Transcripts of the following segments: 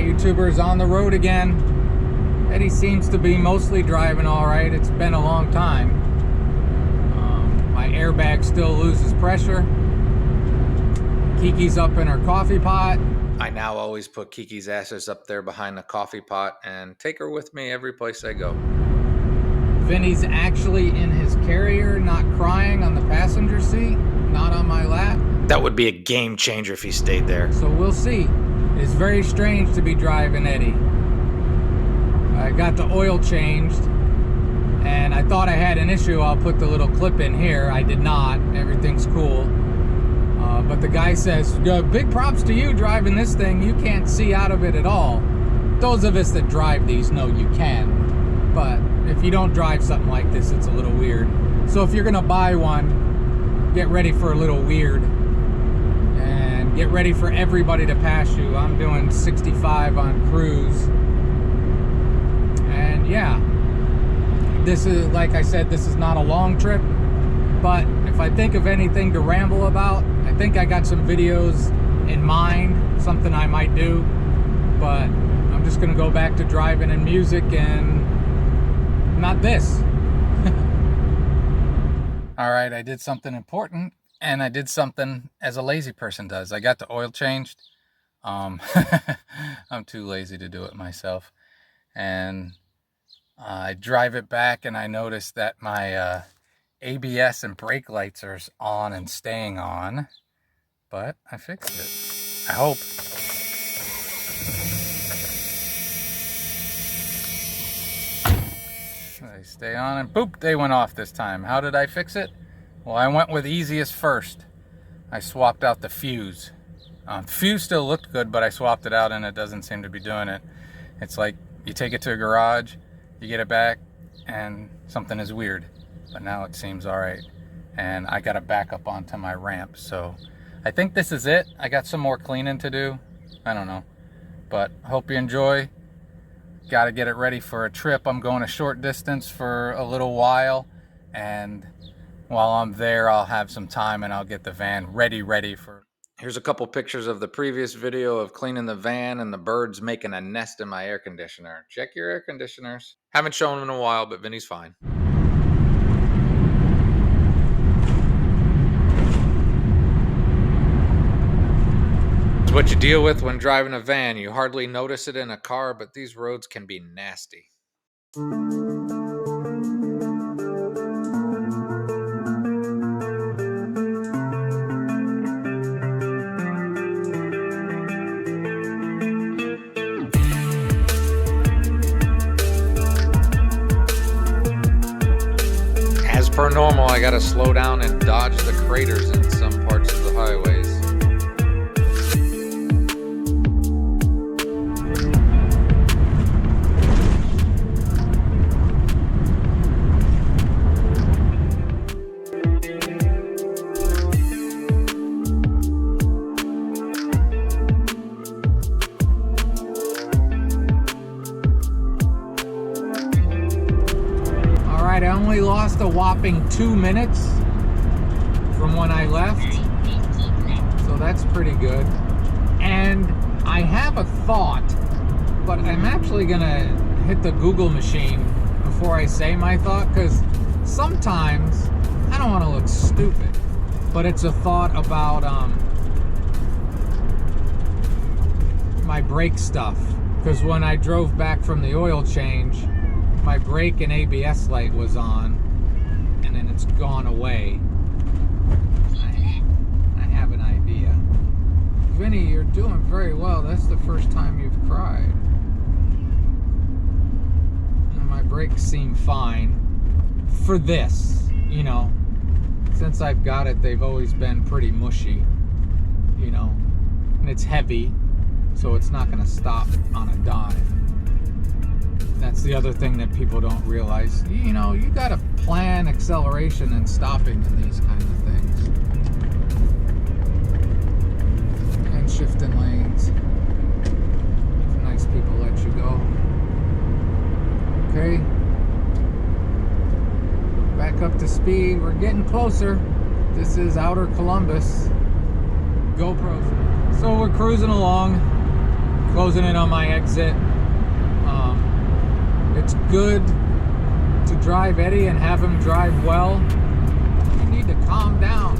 Alright, YouTubers, on the road again. Eddie seems to be mostly driving alright. It's been a long time. My airbag still loses pressure. Kiki's up in her coffee pot. I now always put Kiki's ashes up there behind the coffee pot and take her with me every place I go. Vinnie's actually in his carrier, not crying on the passenger seat, not on my lap. That would be a game changer if he stayed there. So we'll see. It's very strange to be driving Eddie. I got the oil changed and I thought I had an issue. I'll put the little clip in here. I did not. Everything's cool. But the guy says, big props to you driving this thing. You can't see out of it at all. Those of us that drive these know you can. But if you don't drive something like this, it's a little weird. So if you're going to buy one, get ready for a little weird. And get ready for everybody to pass you. I'm doing 65 on cruise. And yeah, this is, like I said, this is not a long trip. But if I think of anything to ramble about, I think I got some videos in mind, something I might do. But I'm just gonna go back to driving and music and not this. All right, I did something important and I did something as a lazy person does. I got the oil changed. I'm too lazy to do it myself. And I drive it back and I noticed that my ABS and brake lights are on and staying on, but I fixed it. I hope. They stay on and boop, they went off this time. How did I fix it? Well, I went with easiest first. I swapped out the fuse. The fuse still looked good, but I swapped it out and it doesn't seem to be doing it. It's like you take it to a garage, you get it back, and something is weird. But now it seems all right. And I got to back up onto my ramp. So I think this is it. I got some more cleaning to do. I don't know. But hope you enjoy. Got to get it ready for a trip. I'm going a short distance for a little while. And while I'm there, I'll have some time and I'll get the van ready for... Here's a couple pictures of the previous video of cleaning the van and the birds making a nest in my air conditioner. Check your air conditioners. Haven't shown them in a while, but Vinnie's fine. What you deal with when driving a van. You hardly notice it in a car, but these roads can be nasty. As per normal, I gotta slow down and dodge the craters in some parts of the highways. I only lost a whopping 2 minutes from when I left, so that's pretty good. And I have a thought, but I'm actually gonna hit the Google machine before I say my thought, because sometimes I don't want to look stupid, but it's a thought about my brake stuff, because when I drove back from the oil change, my brake and ABS light was on, and then it's gone away. I have an idea. Vinnie, you're doing very well. That's the first time you've cried. And my brakes seem fine. For this, you know. Since I've got it, they've always been pretty mushy, you know. And it's heavy, so it's not gonna stop on a dime. That's the other thing that people don't realize. You know, you gotta plan acceleration and stopping in these kind of things. And shifting lanes. If nice people let you go. Okay. Back up to speed. We're getting closer. This is outer Columbus. GoPros. So we're cruising along. closing in on my exit. It's good to drive Eddie and have him drive well. You need to calm down.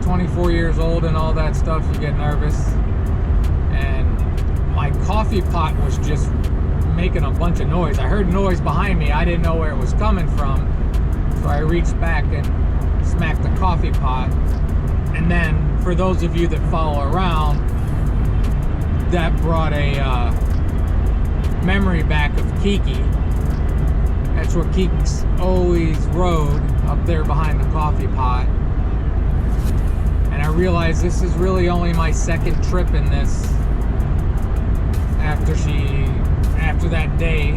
24 years old and all that stuff, you get nervous. And my coffee pot was just making a bunch of noise. I heard noise behind me. I didn't know where it was coming from. So I reached back and smacked the coffee pot. And then, for those of you that follow around, that brought a memory back of Kiki. That's where Kiki's always rode, up there behind the coffee pot. And I realized this is really only my second trip in this. After that day,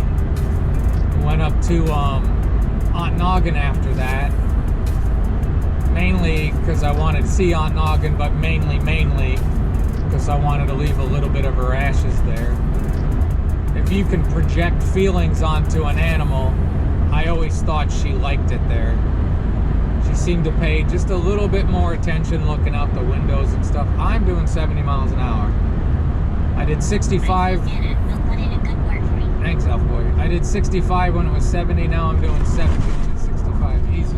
went up to Aunt Noggin after that. Mainly because I wanted to see Aunt Noggin, but mainly because I wanted to leave a little bit of her ashes there. If you can project feelings onto an animal, I always thought she liked it there. She seemed to pay just a little bit more attention looking out the windows and stuff. I'm doing 70 miles an hour. I did 65. Thanks, Elf Boy. I did 65 when it was 70. Now I'm doing 70 to 65 easy.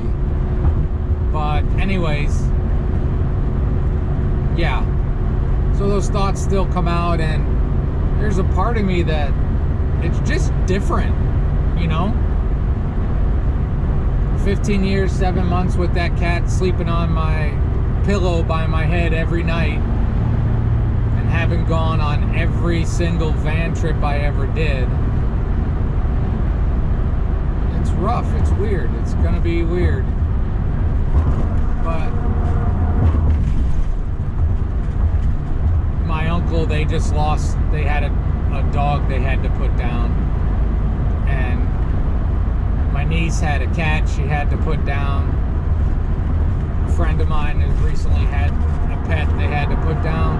But anyways, yeah. So those thoughts still come out, and there's a part of me that it's just different, you know? 15 years, 7 months with that cat sleeping on my pillow by my head every night, and having gone on every single van trip I ever did. It's rough, it's weird, it's gonna be weird. But my uncle, they had a dog they had to put down. And my niece had a cat she had to put down. A friend of mine has recently had a pet they had to put down.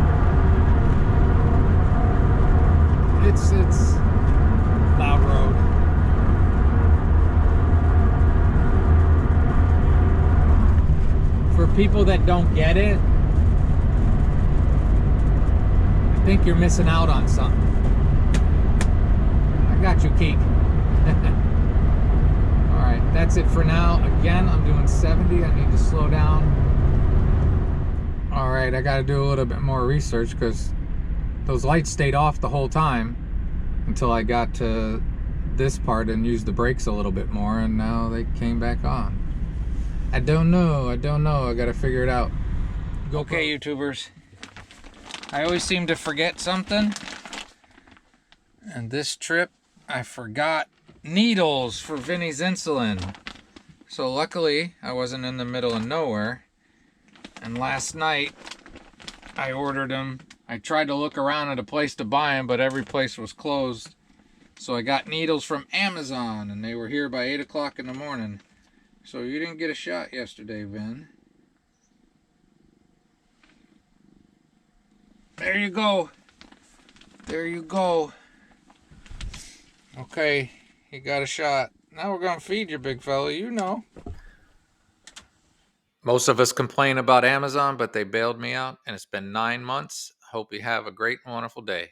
It's loud road. For people that don't get it, I think you're missing out on something. I got you, Keek. Alright, that's it for now. Again, I'm doing 70. I need to slow down. Alright, I gotta do a little bit more research because those lights stayed off the whole time until I got to this part and used the brakes a little bit more, and now they came back on. I don't know. I gotta figure it out. Okay, YouTubers. I always seem to forget something. And this trip, I forgot needles for Vinnie's insulin. So luckily, I wasn't in the middle of nowhere. And last night, I ordered them. I tried to look around at a place to buy them, but every place was closed. So I got needles from Amazon, and they were here by 8 o'clock in the morning. So you didn't get a shot yesterday, Vin. There you go. There you go. Okay, you got a shot. Now we're going to feed you, big fella. You know. Most of us complain about Amazon, but they bailed me out, and it's been 9 months. Hope you have a great and wonderful day.